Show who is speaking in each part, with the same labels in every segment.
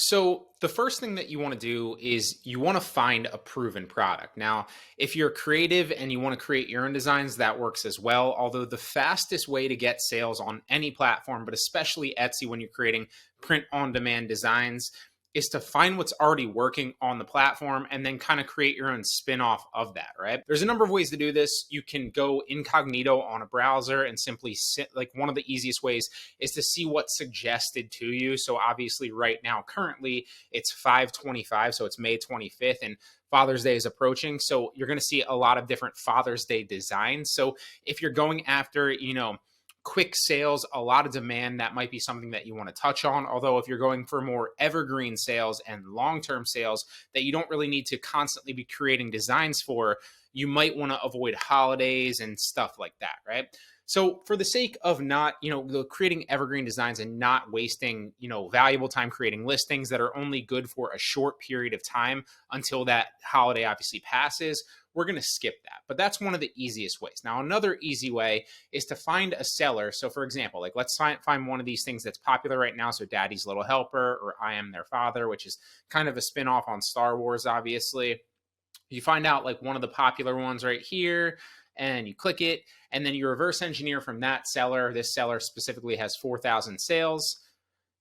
Speaker 1: So the first thing that you want to do is you want to find a proven product. Now, if you're creative and you want to create your own designs, that works as well. Although the fastest way to get sales on any platform, but especially Etsy when you're creating print on demand designs, is to find what's already working on the platform and then kind of create your own spin-off of that, right? There's a number of ways to do this. You can go incognito on a browser and simply sit, like one of the easiest ways is to see what's suggested to you. So obviously right now, currently it's 5/25, so it's May 25th, and Father's Day is approaching. So you're going to see a lot of different Father's Day designs. So if you're going after, quick sales, a lot of demand, that might be something that you want to touch on. Although if you're going for more evergreen sales and long-term sales that you don't really need to constantly be creating designs for, you might want to avoid holidays and stuff like that, right? So for the sake of not, creating evergreen designs and not wasting, valuable time creating listings that are only good for a short period of time until that holiday obviously passes, we're going to skip that. But that's one of the easiest ways. Now, another easy way is to find a seller. So for example, like let's find one of these things that's popular right now. So Daddy's Little Helper or I Am Their Father, which is kind of a spinoff on Star Wars, obviously. You find out like one of the popular ones right here, and you click it, and then you reverse engineer from that seller. This seller specifically has 4,000 sales.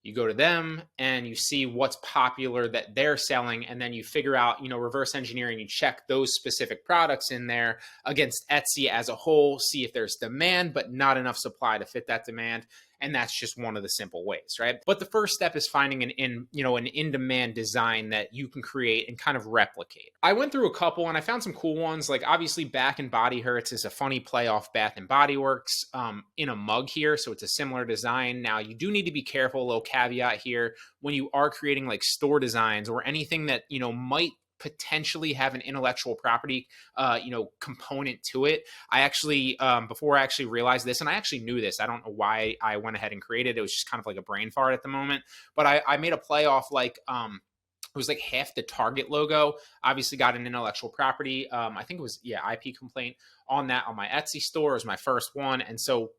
Speaker 1: You go to them and you see what's popular that they're selling, and then you figure out, reverse engineering, you check those specific products in there against Etsy as a whole, see if there's demand, but not enough supply to fit that demand. And that's just one of the simple ways, right? But the first step is finding an in-demand design that you can create and kind of replicate. I went through a couple and I found some cool ones. Like obviously Bath and Body Hurts is a funny play off Bath and Body Works in a mug here. So it's a similar design. Now you do need to be careful, a little caveat here, when you are creating like store designs or anything that, might potentially have an intellectual property, component to it. I actually, before I actually realized this, and I actually knew this, I don't know why I went ahead and created it. It was just kind of like a brain fart at the moment, but I made a play off like, it was like half the Target logo, obviously got an intellectual property. I think it was, IP complaint on that on my Etsy store. It was my first one. And so,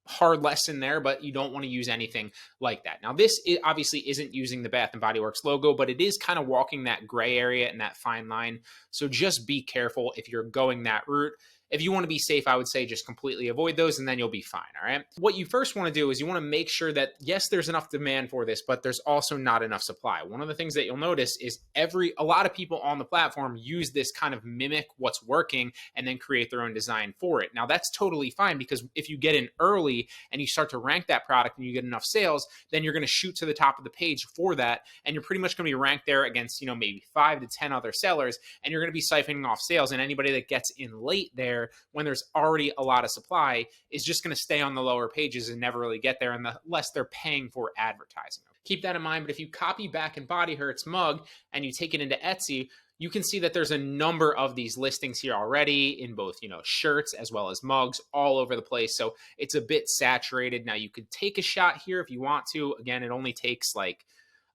Speaker 1: hard lesson there, but you don't want to use anything like that. Now, this obviously isn't using the Bath and Body Works logo, but it is kind of walking that gray area and that fine line. So just be careful if you're going that route. If you want to be safe, I would say just completely avoid those and then you'll be fine, all right? What you first want to do is you want to make sure that, yes, there's enough demand for this, but there's also not enough supply. One of the things that you'll notice is a lot of people on the platform use this kind of mimic what's working and then create their own design for it. Now, that's totally fine because if you get in early and you start to rank that product and you get enough sales, then you're going to shoot to the top of the page for that. And you're pretty much going to be ranked there against, maybe 5 to 10 other sellers, and you're going to be siphoning off sales. And anybody that gets in late there, when there's already a lot of supply, is just going to stay on the lower pages and never really get there unless they're paying for advertising. Keep that in mind. But if you copy Bath and Body Hurts mug and you take it into Etsy, you can see that there's a number of these listings here already in both, shirts as well as mugs all over the place. So it's a bit saturated. Now you could take a shot here if you want to. Again, it only takes like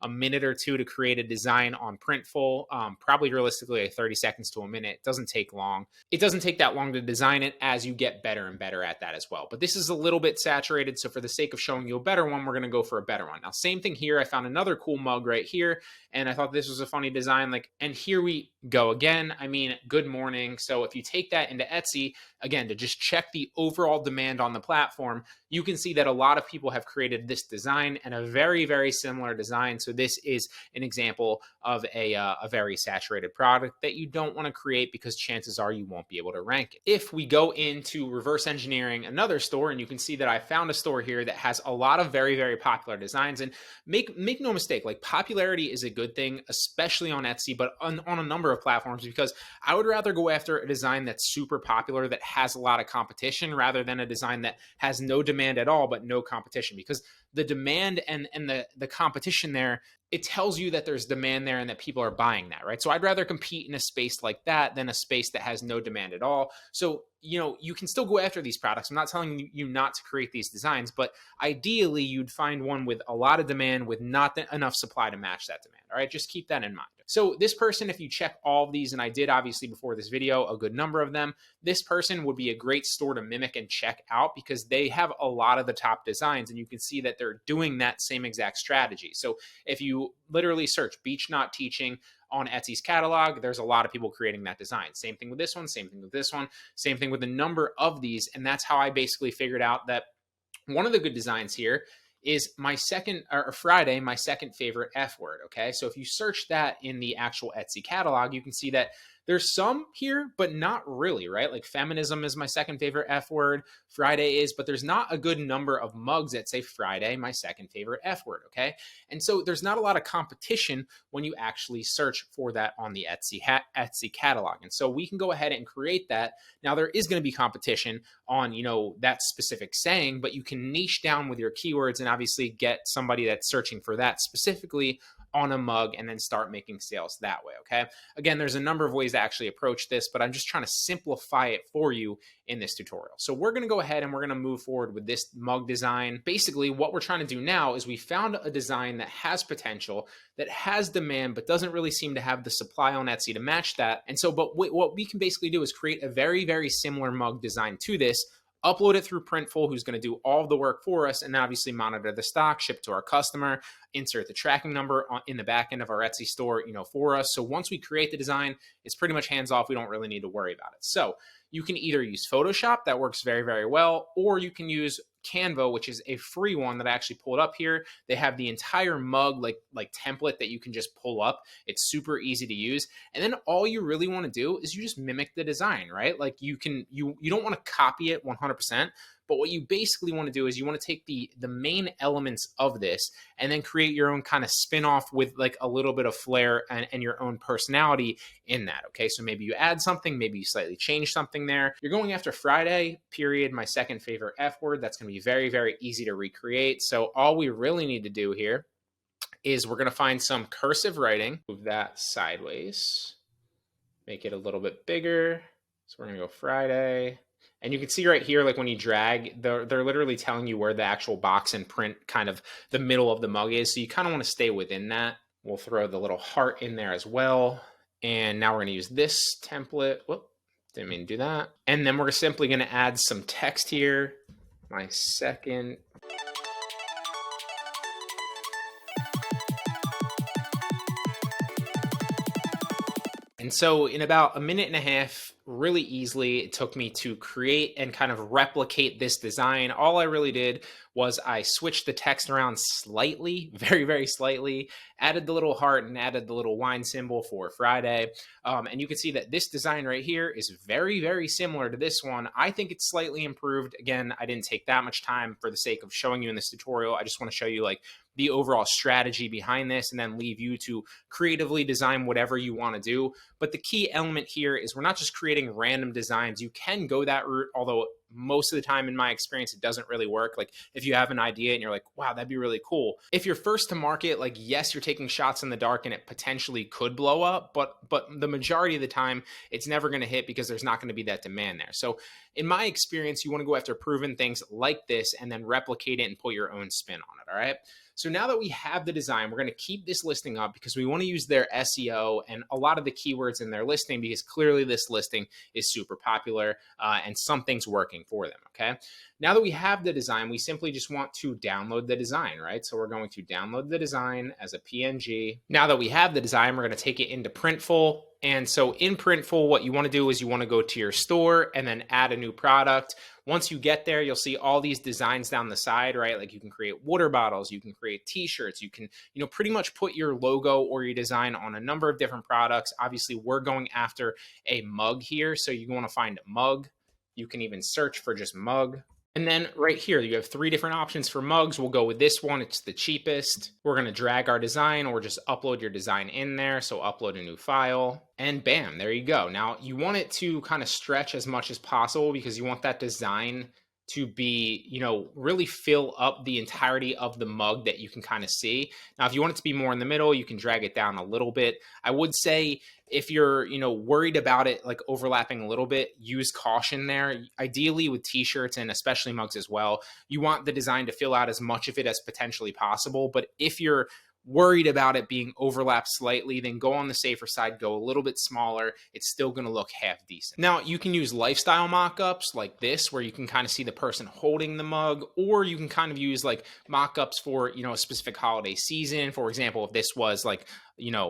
Speaker 1: a minute or two to create a design on Printful, probably realistically like 30 seconds to a minute. It doesn't take long. It doesn't take that long to design it as you get better and better at that as well. But this is a little bit saturated. So for the sake of showing you a better one, we're going to go for a better one. Now, same thing here. I found another cool mug right here, and I thought this was a funny design. And here we go again. I mean, good morning. So if you take that into Etsy, again, to just check the overall demand on the platform, you can see that a lot of people have created this design and a very, very similar design. So this is an example of a very saturated product that you don't want to create because chances are you won't be able to rank it. If we go into reverse engineering another store, and you can see that I found a store here that has a lot of very, very popular designs, and make no mistake, like popularity is a good thing, especially on Etsy, but on a number of platforms, because I would rather go after a design that's super popular that has a lot of competition rather than a design that has no demand at all, but no competition, because the demand and the competition there, it tells you that there's demand there and that people are buying that, right? So I'd rather compete in a space like that than a space that has no demand at all. So, you can still go after these products. I'm not telling you not to create these designs, but ideally you'd find one with a lot of demand with not enough supply to match that demand. All right, just keep that in mind. So this person, if you check all of these, and I did obviously before this video, a good number of them, this person would be a great store to mimic and check out because they have a lot of the top designs, and you can see that they're doing that same exact strategy. So if you literally search beach not teaching on Etsy's catalog, there's a lot of people creating that design. Same thing with this one, same thing with this one, same thing with a number of these. And that's how I basically figured out that one of the good designs here is my second, or Friday, my second favorite F word. Okay. So if you search that in the actual Etsy catalog, you can see that there's some here, but not really, right? Like feminism is my second favorite F word. Friday is, but there's not a good number of mugs that say Friday, my second favorite F word. Okay. And so there's not a lot of competition when you actually search for that on the Etsy catalog. And so we can go ahead and create that. Now there is going to be competition on, that specific saying, but you can niche down with your keywords and obviously get somebody that's searching for that specifically on a mug and then start making sales that way. Okay. Again, there's a number of ways to actually approach this, but I'm just trying to simplify it for you in this tutorial. So we're going to go ahead and we're going to move forward with this mug design. Basically, what we're trying to do now is we found a design that has potential, that has demand, but doesn't really seem to have the supply on Etsy to match that. And so, but what we can basically do is create a very, very similar mug design to this, upload it through Printful, who's going to do all of the work for us, and then obviously monitor the stock, ship to our customer, insert the tracking number in the back end of our Etsy store, for us. So once we create the design, it's pretty much hands off. We don't really need to worry about it. So you can either use Photoshop, that works very, very well, or you can use Canva, which is a free one that I actually pulled up here. They have the entire mug like template that you can just pull up. It's super easy to use. And then all you really want to do is you just mimic the design, right? Like you don't want to copy it 100%. But what you basically want to do is you want to take the main elements of this and then create your own kind of spin-off with like a little bit of flair and your own personality in that. Okay, so maybe you add something, maybe you slightly change something there. You're going after Friday, period, my second favorite F word. That's going to be very, very easy to recreate. So all we really need to do here is we're going to find some cursive writing, move that sideways, make it a little bit bigger. So we're going to go Friday. And you can see right here, like when you drag, they're literally telling you where the actual box and print kind of the middle of the mug is. So you kind of want to stay within that. We'll throw the little heart in there as well. And now we're going to use this template. Whoop, didn't mean to do that. And then we're simply going to add some text here. My second. And so in about a minute and a half, really easily, it took me to create and kind of replicate this design. All I really did was I switched the text around slightly, very, very slightly, added the little heart and added the little wine symbol for Friday. And you can see that this design right here is very, very similar to this one. I think it's slightly improved. Again, I didn't take that much time for the sake of showing you in this tutorial. I just want to show you like the overall strategy behind this and then leave you to creatively design whatever you want to do. But the key element here is we're not just creating random designs. You can go that route, although most of the time in my experience, it doesn't really work. Like if you have an idea and you're like, wow, that'd be really cool. If you're first to market, like yes, you're taking shots in the dark and it potentially could blow up, but the majority of the time it's never going to hit because there's not going to be that demand there. So in my experience, you want to go after proven things like this and then replicate it and put your own spin on it. All right. So now that we have the design, we're going to keep this listing up because we want to use their SEO and a lot of the keywords in their listing because clearly this listing is super popular and something's working for them, okay? Now that we have the design, we simply just want to download the design, right? So we're going to download the design as a PNG. Now that we have the design, we're going to take it into Printful. And so in Printful, what you want to do is you want to go to your store and then add a new product. Once you get there, you'll see all these designs down the side, right? Like you can create water bottles, you can create t-shirts, you can, pretty much put your logo or your design on a number of different products. Obviously, we're going after a mug here. So you want to find mug. You can even search for just mug. And then right here, you have 3 different options for mugs. We'll go with this one. It's the cheapest. We're going to drag our design or just upload your design in there. So upload a new file and bam, there you go. Now you want it to kind of stretch as much as possible because you want that design to be, really fill up the entirety of the mug that you can kind of see. Now, if you want it to be more in the middle, you can drag it down a little bit. I would say if you're, worried about it like overlapping a little bit, use caution there. Ideally with t-shirts and especially mugs as well, you want the design to fill out as much of it as potentially possible. But if you're worried about it being overlapped slightly, then go on the safer side, go a little bit smaller. It's still going to look half decent. Now, you can use lifestyle mock-ups like this, where you can kind of see the person holding the mug, or you can kind of use like mock-ups for, a specific holiday season. For example, if this was like,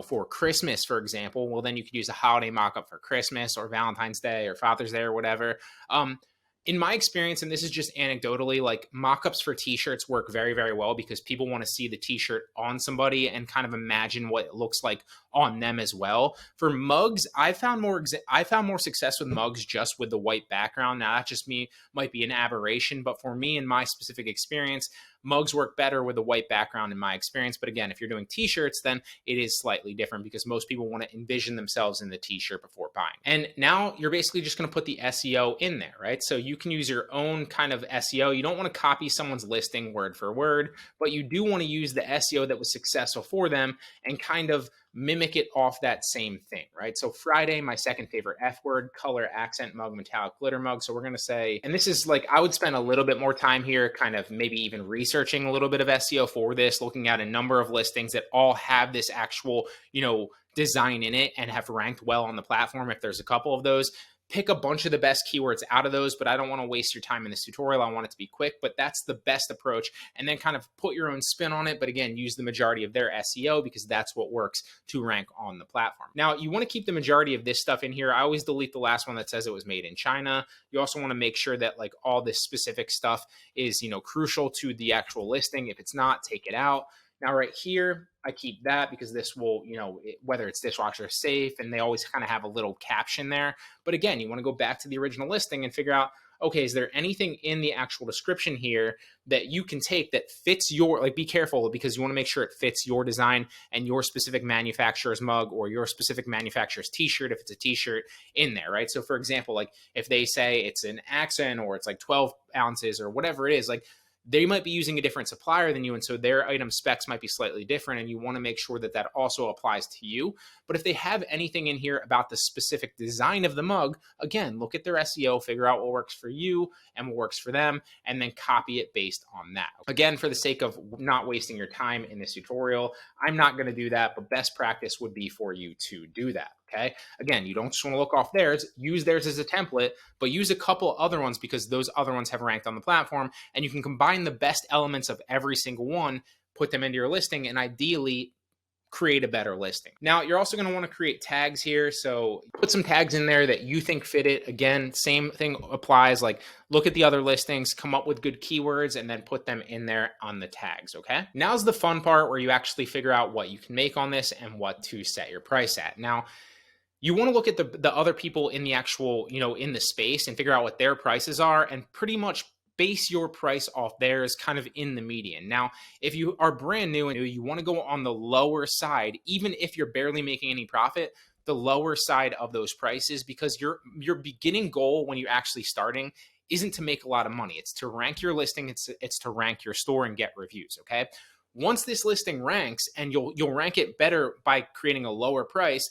Speaker 1: for Christmas, for example, well, then you could use a holiday mock-up for Christmas or Valentine's Day or Father's Day or whatever. In my experience, and this is just anecdotally, like mock-ups for t-shirts work very, very well because people want to see the t-shirt on somebody and kind of imagine what it looks like on them as well. For mugs, I found more success with mugs just with the white background. Now, that just might be an aberration, but for me, in my specific experience, mugs work better with a white background in my experience. But again, if you're doing t-shirts, then it is slightly different because most people want to envision themselves in the t-shirt before buying. And now you're basically just going to put the SEO in there, right? So you can use your own kind of SEO. You don't want to copy someone's listing word for word, but you do want to use the SEO that was successful for them and kind of mimic it off that same thing, right? So Friday, my second favorite F word, color, accent mug, metallic glitter mug. So we're going to say, and this is like, I would spend a little bit more time here, kind of maybe even researching a little bit of SEO for this, looking at a number of listings that all have this actual, design in it and have ranked well on the platform. If there's a couple of those, pick a bunch of the best keywords out of those, but I don't want to waste your time in this tutorial. I want it to be quick, but that's the best approach. And then kind of put your own spin on it. But again, use the majority of their SEO because that's what works to rank on the platform. Now, you want to keep the majority of this stuff in here. I always delete the last one that says it was made in China. You also want to make sure that like all this specific stuff is, crucial to the actual listing. If it's not, take it out. Now, right here, I keep that because this will, whether it's dishwasher safe, and they always kind of have a little caption there. But again, you want to go back to the original listing and figure out, okay, is there anything in the actual description here that you can take that fits your, like, be careful because you want to make sure it fits your design and your specific manufacturer's mug or your specific manufacturer's t-shirt, if it's a t-shirt in there, right? So for example, like if they say it's an accent or it's like 12 ounces or whatever it is, like, they might be using a different supplier than you, and so their item specs might be slightly different, and you want to make sure that that also applies to you. But if they have anything in here about the specific design of the mug, again, look at their SEO, figure out what works for you and what works for them, and then copy it based on that. Again, for the sake of not wasting your time in this tutorial, I'm not going to do that, but best practice would be for you to do that. Okay. Again, you don't just want to look off theirs, use theirs as a template, but use a couple other ones because those other ones have ranked on the platform, and you can combine the best elements of every single one, put them into your listing, and ideally create a better listing. Now, you're also going to want to create tags here. So put some tags in there that you think fit it. Again, same thing applies. Like look at the other listings, come up with good keywords, and then put them in there on the tags. Okay. Now's the fun part where you actually figure out what you can make on this and what to set your price at. Now, you want to look at the other people in the actual, in the space and figure out what their prices are and pretty much base your price off theirs kind of in the median. Now, if you are brand new and you want to go on the lower side, even if you're barely making any profit, the lower side of those prices, because your beginning goal when you're actually starting isn't to make a lot of money. It's to rank your listing. It's to rank your store and get reviews. Okay. Once this listing ranks, and you'll rank it better by creating a lower price.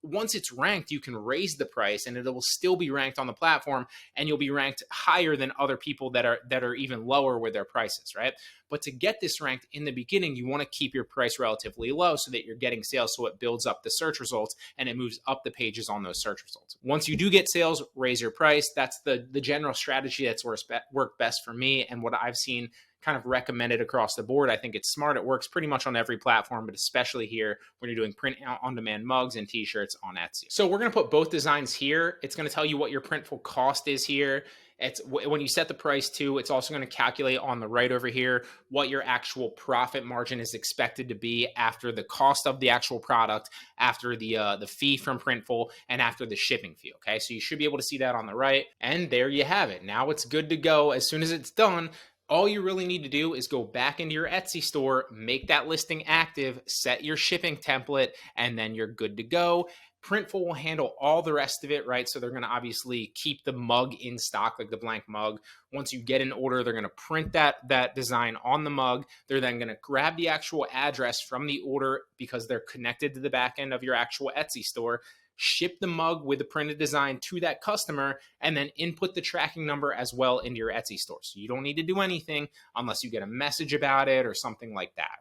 Speaker 1: Once it's ranked, you can raise the price and it will still be ranked on the platform, and you'll be ranked higher than other people that are even lower with their prices, right? But to get this ranked in the beginning, you want to keep your price relatively low so that you're getting sales, so it builds up the search results and it moves up the pages on those search results. Once you do get sales, raise your price. That's the general strategy that's worked best for me and what I've seen kind of recommended across the board. I think it's smart. It works pretty much on every platform, but especially here when you're doing print on demand mugs and t-shirts on Etsy. So we're going to put both designs here. It's going to tell you what your printful cost is here. It's when you set the price to, it's also going to calculate on the right over here what your actual profit margin is expected to be after the cost of the actual product, after the fee from Printful, and after the shipping fee. Okay, so you should be able to see that on the right, and there you have it. Now it's good to go. As soon as it's done, all you really need to do is go back into your Etsy store, make that listing active, set your shipping template, and then you're good to go. Printful will handle all the rest of it, right? So they're going to obviously keep the mug in stock, like the blank mug. Once you get an order, they're going to print that design on the mug. They're then going to grab the actual address from the order because they're connected to the back end of your actual Etsy store, ship the mug with the printed design to that customer, and then input the tracking number as well into your Etsy store. So you don't need to do anything unless you get a message about it or something like that.